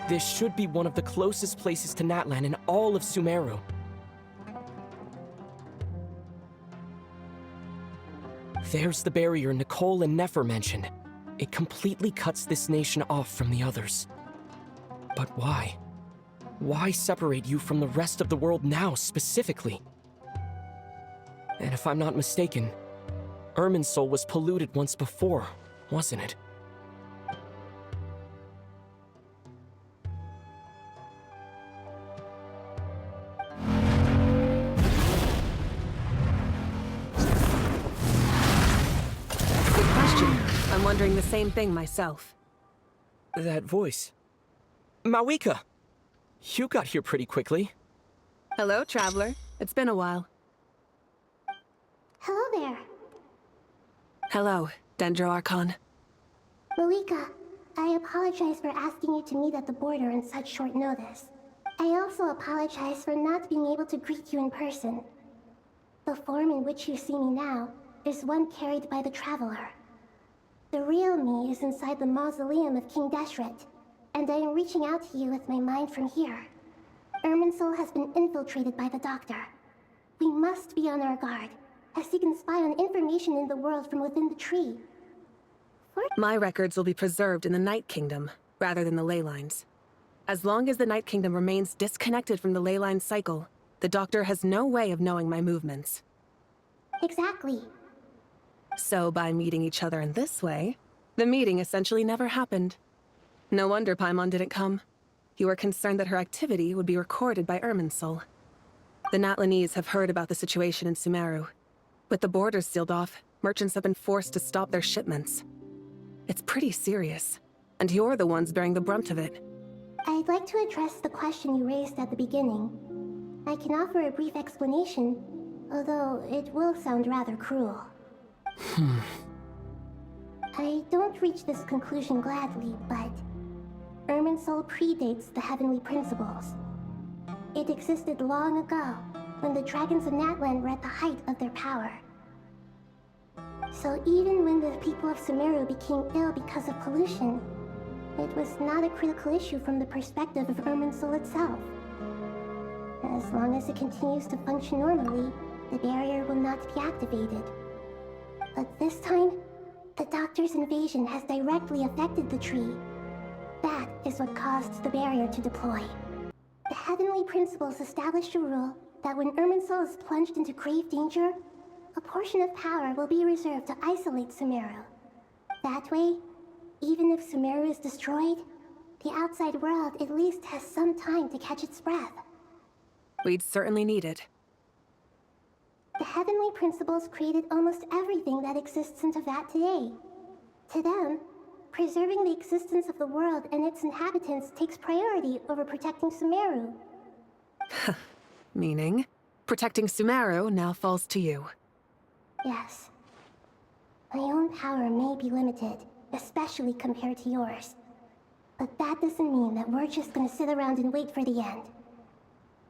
This should be one of the closest places to Natlan in all of Sumeru. There's the barrier Nicole and Nefer mentioned. It completely cuts this nation off from the others. But why? Why separate you from the rest of the world now, specifically? And if I'm not mistaken, Irminsul was polluted once before, wasn't it? Good question. I'm wondering the same thing myself. That voice. Mavuika! You got here pretty quickly. Hello, traveler. It's been a while. Hello there. Hello, Dendro Archon. Mavuika, I apologize for asking you to meet at the border on such short notice. I also apologize for not being able to greet you in person. The form in which you see me now is one carried by the Traveler. The real me is inside the mausoleum of King Deshret, and I am reaching out to you with my mind from here. Irminsul has been infiltrated by the Doctor. We must be on our guard, as he can spy on information in the world from within the tree. My records will be preserved in the Night Kingdom, rather than the ley lines. As long as the Night Kingdom remains disconnected from the ley line cycle, the Doctor has no way of knowing my movements. Exactly. So by meeting each other in this way, the meeting essentially never happened. No wonder Paimon didn't come. You were concerned that her activity would be recorded by Irminsul. The Natlanese have heard about the situation in Sumeru. With the borders sealed off, merchants have been forced to stop their shipments. It's pretty serious, and you're the ones bearing the brunt of it. I'd like to address the question you raised at the beginning. I can offer a brief explanation, although it will sound rather cruel. I don't reach this conclusion gladly, but Irminsul predates the Heavenly Principles. It existed long ago, when the dragons of Natlan were at the height of their power. So even when the people of Sumeru became ill because of pollution, it was not a critical issue from the perspective of Irminsul itself. As long as it continues to function normally, the barrier will not be activated. But this time, the Doctor's invasion has directly affected the tree. That is what caused the barrier to deploy. The Heavenly Principles established a rule that when Irminsul is plunged into grave danger, a portion of power will be reserved to isolate Sumeru. That way, even if Sumeru is destroyed, the outside world at least has some time to catch its breath. We'd certainly need it. The Heavenly Principles created almost everything that exists in Teyvat today. To them, preserving the existence of the world and its inhabitants takes priority over protecting Sumeru. Meaning, protecting Sumeru now falls to you. Yes. My own power may be limited, especially compared to yours. But that doesn't mean that we're just gonna sit around and wait for the end.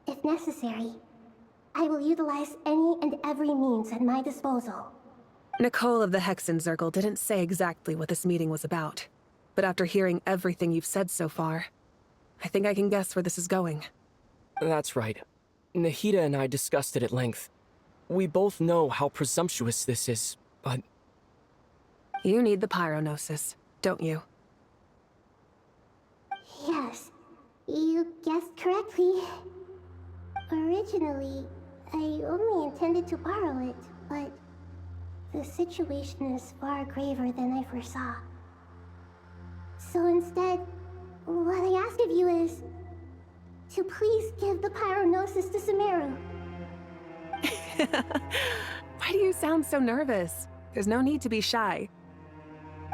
If necessary, I will utilize any and every means at my disposal. Nicole of the Hexen Circle didn't say exactly what this meeting was about. But after hearing everything you've said so far, I think I can guess where this is going. That's right. Nahida and I discussed it at length. We both know how presumptuous this is, but... You need the pyronosis, don't you? Yes, you guessed correctly. Originally, I only intended to borrow it, but the situation is far graver than I foresaw. So instead, what I ask of you is to please give the pyronosis to Sumeru. Why do you sound so nervous? There's no need to be shy.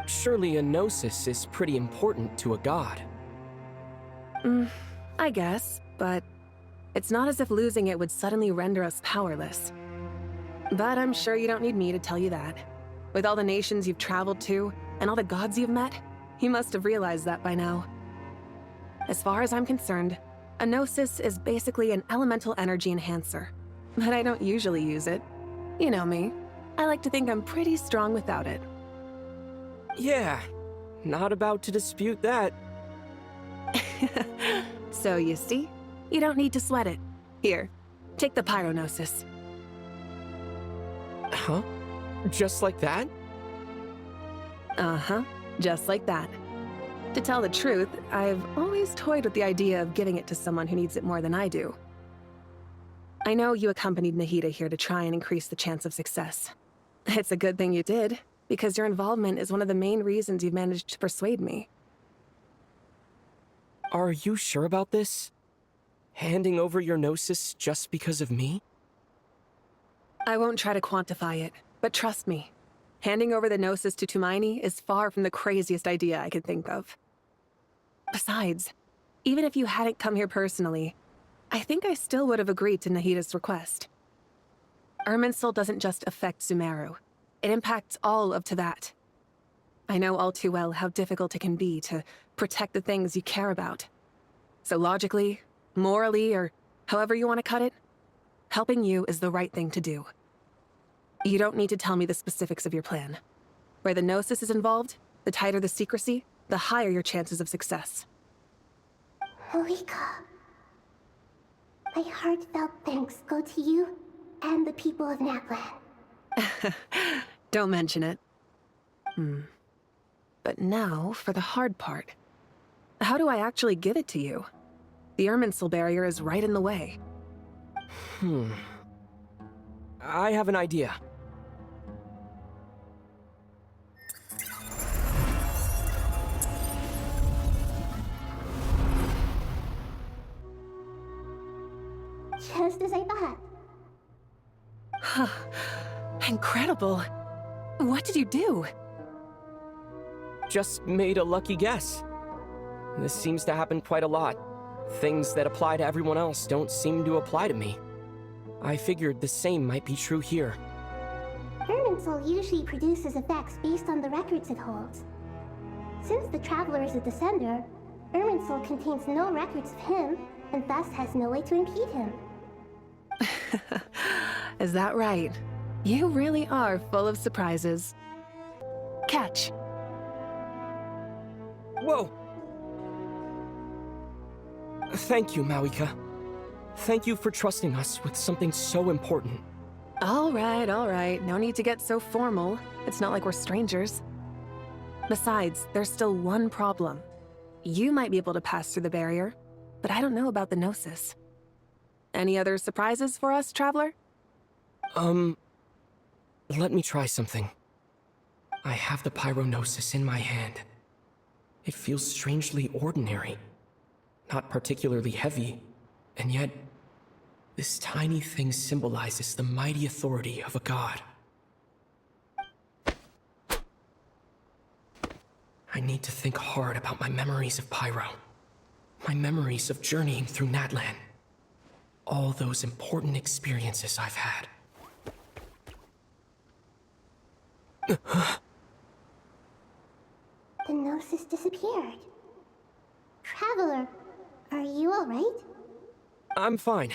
Surely a gnosis is pretty important to a god. I guess, but it's not as if losing it would suddenly render us powerless. But I'm sure you don't need me to tell you that. With all the nations you've traveled to, and all the gods you've met, you must have realized that by now. As far as I'm concerned, a gnosis is basically an elemental energy enhancer. But I don't usually use it. You know me. I like to think I'm pretty strong without it. Yeah, not about to dispute that. So you see, you don't need to sweat it. Here, take the pyronosis. Huh? Just like that? Uh-huh, just like that. To tell the truth, I've always toyed with the idea of giving it to someone who needs it more than I do. I know you accompanied Nahida here to try and increase the chance of success. It's a good thing you did, because your involvement is one of the main reasons you've managed to persuade me. Are you sure about this? Handing over your gnosis just because of me? I won't try to quantify it, but trust me. Handing over the gnosis to Tumaini is far from the craziest idea I could think of. Besides, even if you hadn't come here personally, I think I still would have agreed to Nahida's request. Irminsul doesn't just affect Sumeru. It impacts all of Teyvat. I know all too well how difficult it can be to protect the things you care about. So logically, morally, or however you want to cut it, helping you is the right thing to do. You don't need to tell me the specifics of your plan. Where the Gnosis is involved, the tighter the secrecy, the higher your chances of success. Mavuika, my heartfelt thanks go to you and the people of Natlan. Don't mention it. But now for the hard part. How do I actually give it to you? The Irminsul barrier is right in the way. I have an idea. Just as I thought. Incredible. What did you do? Just made a lucky guess. This seems to happen quite a lot. Things that apply to everyone else don't seem to apply to me. I figured the same might be true here. Irminsul usually produces effects based on the records it holds. Since the Traveler is a Descender, Irminsul contains no records of him, and thus has no way to impede him. Is that right? You really are full of surprises. Catch. Whoa! Thank you, Mavuika. Thank you for trusting us with something so important. All right. No need to get so formal. It's not like we're strangers. Besides, there's still one problem. You might be able to pass through the barrier, but I don't know about the Gnosis. Any other surprises for us, Traveler? Let me try something. I have the Pyronosis in my hand. It feels strangely ordinary. Not particularly heavy, and yet, this tiny thing symbolizes the mighty authority of a god. I need to think hard about my memories of Pyro. My memories of journeying through Natlan. All those important experiences I've had. The Gnosis disappeared. Traveler, are you alright? I'm fine.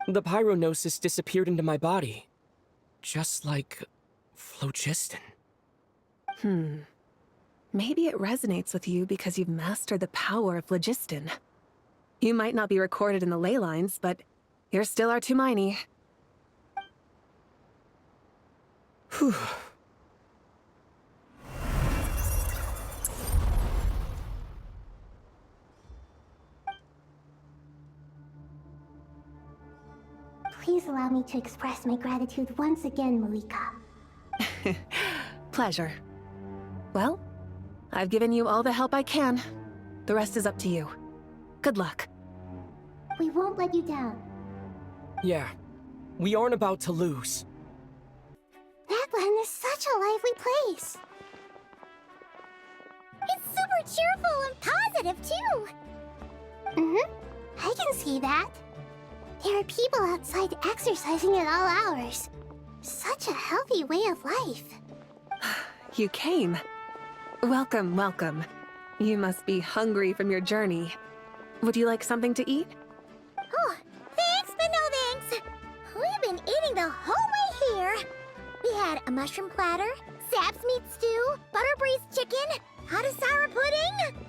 The Pyronosis disappeared into my body. Just like phlogiston. Maybe it resonates with you because you've mastered the power of phlogiston. You might not be recorded in the ley lines, but you're still our Tumaini. Whew. Please allow me to express my gratitude once again, Mavuika. Pleasure. Well, I've given you all the help I can. The rest is up to you. Good luck. We won't let you down. Yeah, we aren't about to lose. Natlan is such a lively place. It's super cheerful and positive, too. I can see that. There are people outside exercising at all hours. Such a healthy way of life. You came. Welcome. You must be hungry from your journey. Would you like something to eat? Oh, thanks, but no thanks. We've been eating the whole way here. We had a mushroom platter, sap's meat stew, butter braised chicken, hot sour pudding.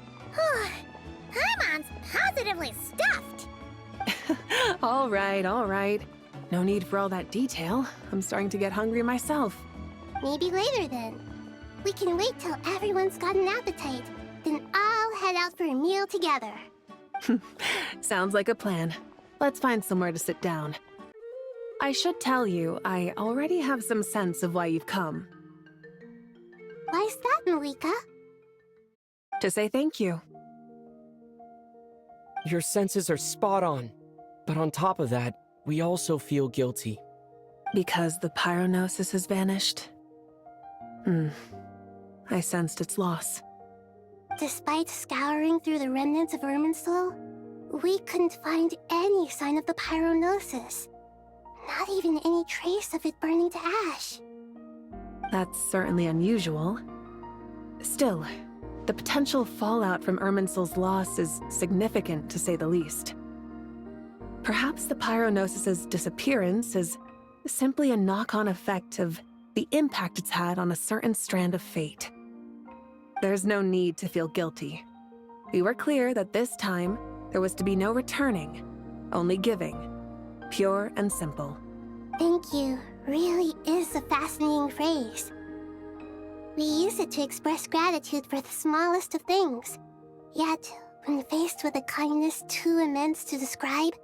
All right, all right. No need for all that detail. I'm starting to get hungry myself. Maybe later then. We can wait till everyone's got an appetite. Then I'll head out for a meal together. Sounds like a plan. Let's find somewhere to sit down. I should tell you, I already have some sense of why you've come. Why's that, Mavuika? To say thank you. Your senses are spot on. But on top of that, we also feel guilty. Because the pyronosis has vanished? I sensed its loss. Despite scouring through the remnants of Irminsul, we couldn't find any sign of the pyronosis. Not even any trace of it burning to ash. That's certainly unusual. Still, the potential fallout from Irminsul's loss is significant, to say the least. Perhaps the pyronosis's disappearance is simply a knock-on effect of the impact it's had on a certain strand of fate. There's no need to feel guilty. We were clear that this time, there was to be no returning, only giving. Pure and simple. Thank you really is a fascinating phrase. We use it to express gratitude for the smallest of things. Yet, when faced with a kindness too immense to describe,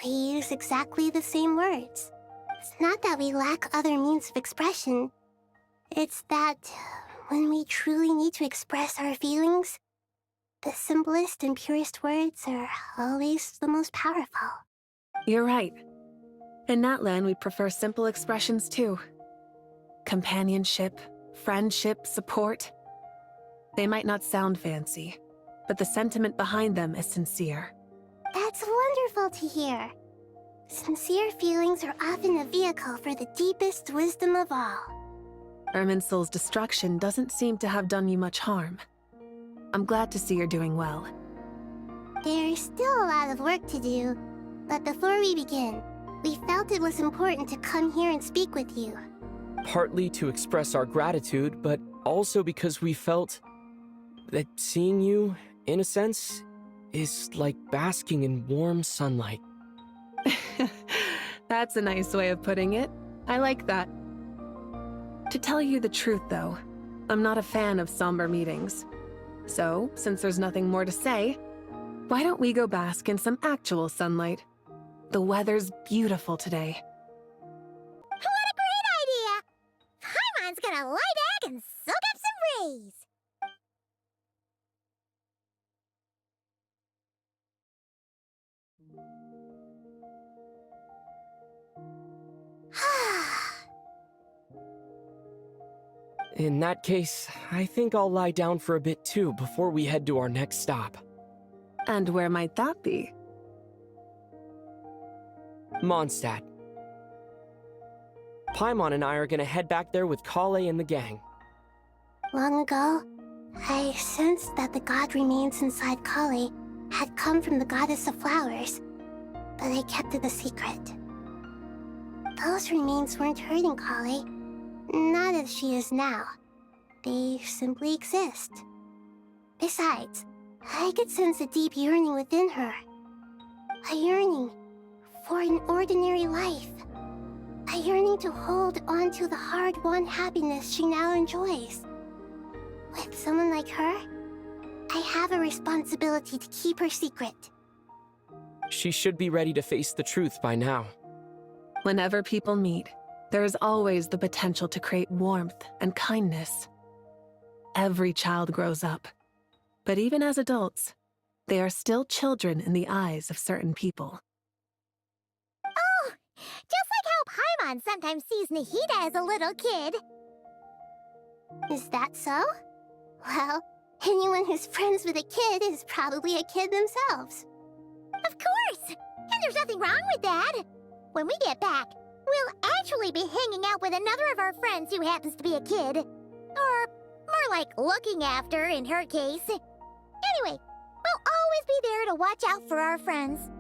we use exactly the same words. It's not that we lack other means of expression. It's that when we truly need to express our feelings, the simplest and purest words are always the most powerful. You're right. In Natlan, we prefer simple expressions too. Companionship, friendship, support. They might not sound fancy, but the sentiment behind them is sincere. That's wonderful to hear. Sincere feelings are often a vehicle for the deepest wisdom of all. Irminsul's destruction doesn't seem to have done you much harm. I'm glad to see you're doing well. There's still a lot of work to do, but before we begin, we felt it was important to come here and speak with you. Partly to express our gratitude, but also because we felt that seeing you, in a sense, is like basking in warm sunlight. That's a nice way of putting it. I like that. To tell you the truth, though, I'm not a fan of somber meetings. So, since there's nothing more to say, why don't we go bask in some actual sunlight? The weather's beautiful today. What a great idea! Paimon's gonna lie back and soak up some rays! In that case, I think I'll lie down for a bit too before we head to our next stop. And where might that be? Mondstadt. Paimon and I are gonna head back there with Kale and the gang. Long ago, I sensed that the god remains inside Kale had come from the goddess of flowers, but I kept it a secret. Those remains weren't hurting Kale, not as she is now. They simply exist. Besides, I could sense a deep yearning within her. A yearning for an ordinary life. A yearning to hold on to the hard-won happiness she now enjoys. With someone like her, I have a responsibility to keep her secret. She should be ready to face the truth by now. Whenever people meet, there is always the potential to create warmth and kindness. Every child grows up, but even as adults, they are still children in the eyes of certain people. Oh, just like how Paimon sometimes sees Nahida as a little kid. Is that so? Well, anyone who's friends with a kid is probably a kid themselves. Of course! And there's nothing wrong with that. When we get back, we'll actually be hanging out with another of our friends who happens to be a kid. Or more like looking after, in her case. Anyway, we'll always be there to watch out for our friends.